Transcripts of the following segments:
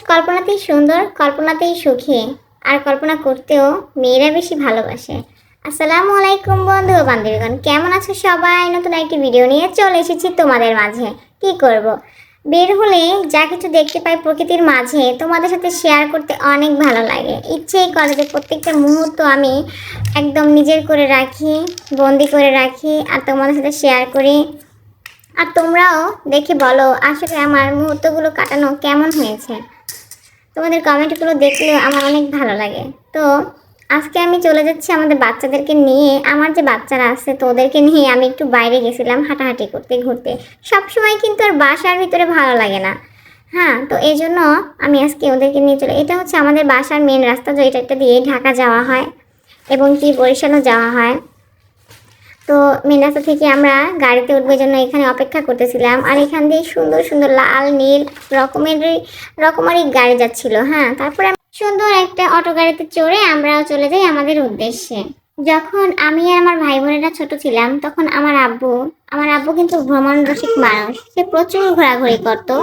কল্পনাতেই সুন্দর, কল্পনাতেই সুখী, আর কল্পনা করতেও মেয়েরা বেশি ভালোবাসে। আসসালামু আলাইকুম বন্ধু ও বান্ধবীগণ, কেমন আছো সবাই? নতুন একটি ভিডিও নিয়ে চলে এসেছি তোমাদের মাঝে। কি করব, বের হলে যা কিছু দেখতে পাই প্রকৃতির মাঝে তোমাদের সাথে শেয়ার করতে অনেক ভালো লাগে। ইচ্ছেই করে যে প্রত্যেকটা মুহূর্ত আমি একদম নিজের করে রাখি, বন্দি করে রাখি আর তোমাদের সাথে শেয়ার করি। আর তোমরাও দেখে বলো আসলে আমার মুহূর্তগুলো কাটানো কেমন হয়েছে। তোমাদের কমেন্টগুলো দেখলেও আমার অনেক ভালো লাগে। তো আজকে আমি চলে যাচ্ছি আমাদের বাচ্চাদেরকে নিয়ে। আমার যে বাচ্চারা আছে তো ওদেরকে নিয়ে আমি একটু বাইরে গেছিলাম হাঁটাহাঁটি করতে, ঘুরতে। সবসময় কিন্তু আর বাসার ভিতরে ভালো লাগে না। হ্যাঁ, তো এই জন্য আমি আজকে ওদেরকে নিয়ে চলে, এটা হচ্ছে আমাদের বাসার মেন রাস্তা, তো এটা দিয়ে ঢাকা যাওয়া হয় এবং কি বরিশালও যাওয়া হয়। তো মেন রাস্তা থেকে আমরা গাড়িতে উঠবার জন্য এখানে অপেক্ষা করতেছিলাম। আর এখান দিয়ে সুন্দর সুন্দর লাল নীল রকমারি গাড়ি যাচ্ছিল। হ্যাঁ, তারপরে সুন্দর একটা অটো গাড়িতে চড়ে আমরাও চলে যাই আমাদের উদ্দেশ্যে। যখন আমি আর আমার ভাই বোনেরা ছোট ছিলাম তখন আমার আব্বু কিন্তু ভ্রমণ রসিক মানুষ, সে প্রচুর ঘোরাঘুরি করতো।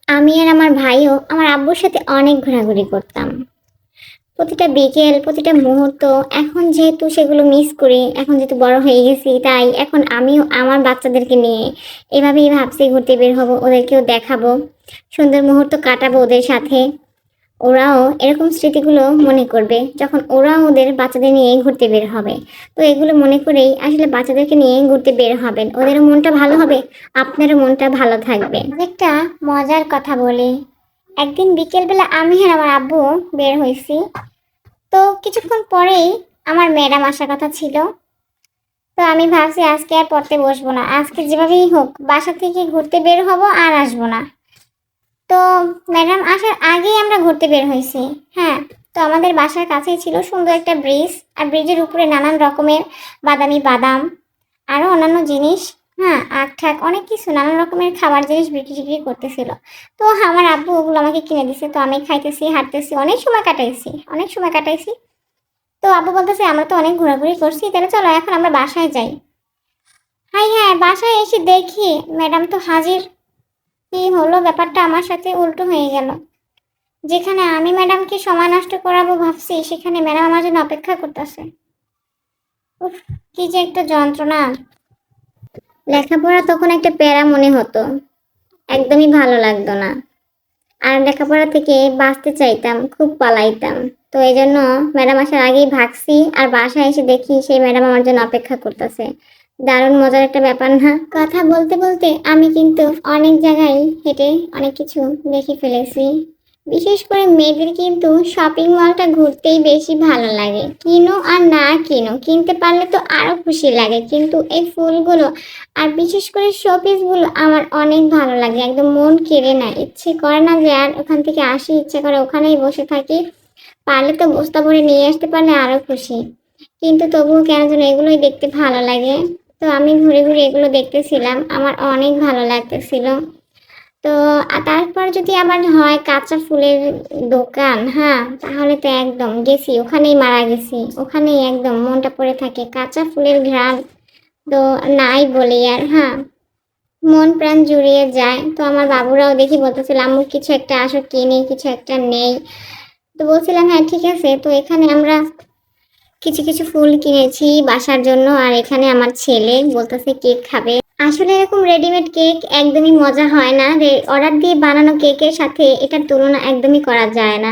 আমি আর আমার ভাইও আমার আব্বুর সাথে অনেক ঘোরাঘুরি করতাম, প্রতিটা বিকেল, প্রতিটা মুহূর্ত। এখন যেহেতু সেগুলো মিস করি, এখন যেহেতু বড় হয়ে গেছি, তাই এখন আমিও আমার বাচ্চাদেরকে নিয়ে এভাবেই ভাবছি ঘুরতে বের হবো, ওদেরকেও দেখাবো, সুন্দর মুহূর্ত কাটাবো ওদের সাথে। ওরাও এরকম স্মৃতিগুলো মনে করবে যখন ওরাও ওদের বাচ্চাদের নিয়ে ঘুরতে বের হবে। তো এগুলো মনে করেই আসলে বাচ্চাদেরকে নিয়ে ঘুরতে বের হবেন, ওদেরও মনটা ভালো হবে, আপনারও মনটা ভালো থাকবে। একটা মজার কথা বলি, একদিন বিকেলবেলা আমি আর আমার আব্বু বের হয়েছি। তো কিছুক্ষণ পরেই আমার ম্যাডাম আসার কথা ছিল। তো আমি ভাবছি আজকে আর পড়তে বসবো না, আজকে যেভাবেই হোক বাসা থেকে ঘুরতে বের হব আর আসবো না। তো ম্যাডাম আসার আগেই আমরা ঘুরতে বের হয়েছি। হ্যাঁ, তো আমাদের বাসার কাছেই ছিল সুন্দর একটা ব্রিজ, আর ব্রিজের উপরে নানান রকমের বাদামি বাদাম আরও অন্যান্য জিনিস, হ্যাঁ আখ ঠাক অনেক কিছু নানান রকমের খাবার জিনিস বিক্রি করতেছিল। তো আমার আব্বু ওগুলো আমাকে কিনে দিছে, তো আমি খাইতেছি, হাঁটতেছি, অনেক সময় কাটাইছি। তো আব্বু বলতেছে আমরা তো অনেক ঘোরাঘুরি করছি, তাহলে চলো এখন আমরা বাসায় যাই। হাই হ্যাঁ, বাসায় এসে দেখি ম্যাডাম তো হাজির। কি হলো, ব্যাপারটা আমার সাথে উল্টো হয়ে গেল। যেখানে আমি ম্যাডামকে সময় নষ্ট করাবো ভাবছি, সেখানে ম্যাডাম আমার জন্য অপেক্ষা করতেছে। উফ, কি যে একটা যন্ত্রণা। লেখাপড়া তখন একটা প্যারা মনে হতো, একদমই ভালো লাগতো না। আর লেখাপড়া থেকে বাঁচতে চাইতাম, খুব পালাইতাম। তো এই জন্য ম্যাডাম আসার আগেই ভাগছি, আর বাসায় এসে দেখি সেই ম্যাডাম আমার জন্য অপেক্ষা করতেছে। দারুণ মজার একটা ব্যাপার না? কথা বলতে বলতে আমি কিন্তু অনেক জায়গায় হেঁটে অনেক কিছু দেখে ফেলেছি। বিশেষ করে মেয়েদের কিন্তু শপিং মলটা ঘুরতেই বেশি ভালো লাগে। কিনো আর না কিনো, কিনতে পারলে তো আরো খুশি লাগে, কিন্তু এই ফুলগুলো আর বিশেষ করে শোপিসগুলো আমার অনেক ভালো লাগে, একদম মন কেড়ে নেয়। ইচ্ছে করে না যে আর ওখান থেকে আসি, ইচ্ছে করে ওখানেই বসে থাকি। পারলে তো বস্তা ভরে নিয়ে আসতে পারলে আরো খুশি, কিন্তু তবুও কেন যেন এগুলোই দেখতে ভালো লাগে। তো আমি ঘুরে ঘুরে এগুলো দেখতেছিলাম, আমার অনেক ভালো লাগতেছিল। তো তারপর যদি আবার হয় কাঁচা ফুলের দোকান, হ্যাঁ তাহলে তো একদম গেছি, ওখানেই মারা গেছি, ওখানেই একদম মনটা পড়ে থাকে। কাঁচা ফুলের ঘ্রাণ তো নাই বলি আর, হ্যাঁ মন প্রাণ জুড়িয়ে যায়। তো আমার বাবুরাও দেখি বলতেছিল আম্মু কিছু একটা আসো কিনি, কিছু একটা নেই। তো বলছিলাম হ্যাঁ ঠিক আছে। তো এখানে আমরা কিছু কিছু ফুল কিনেছি বাসার জন্য, আর এখানে আমার ছেলে বলতেছে কেক খাবে। আসলে এরকম রেডিমেড কেক একদমই মজা হয় না, অর্ডার দিয়ে বানানো কেকের সাথে এটার তুলনা একদমই করা যায় না।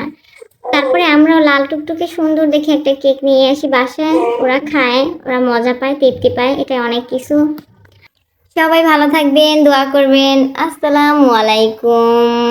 তারপরে আমরাও লাল টুকটুকে সুন্দর দেখে একটা কেক নিয়ে আসি বাসায়, ওরা খায়, ওরা মজা পায়, তৃপ্তি পায়, এটা অনেক কিছু। সবাই ভালো থাকবেন, দোয়া করবেন। আসসালামু আলাইকুম।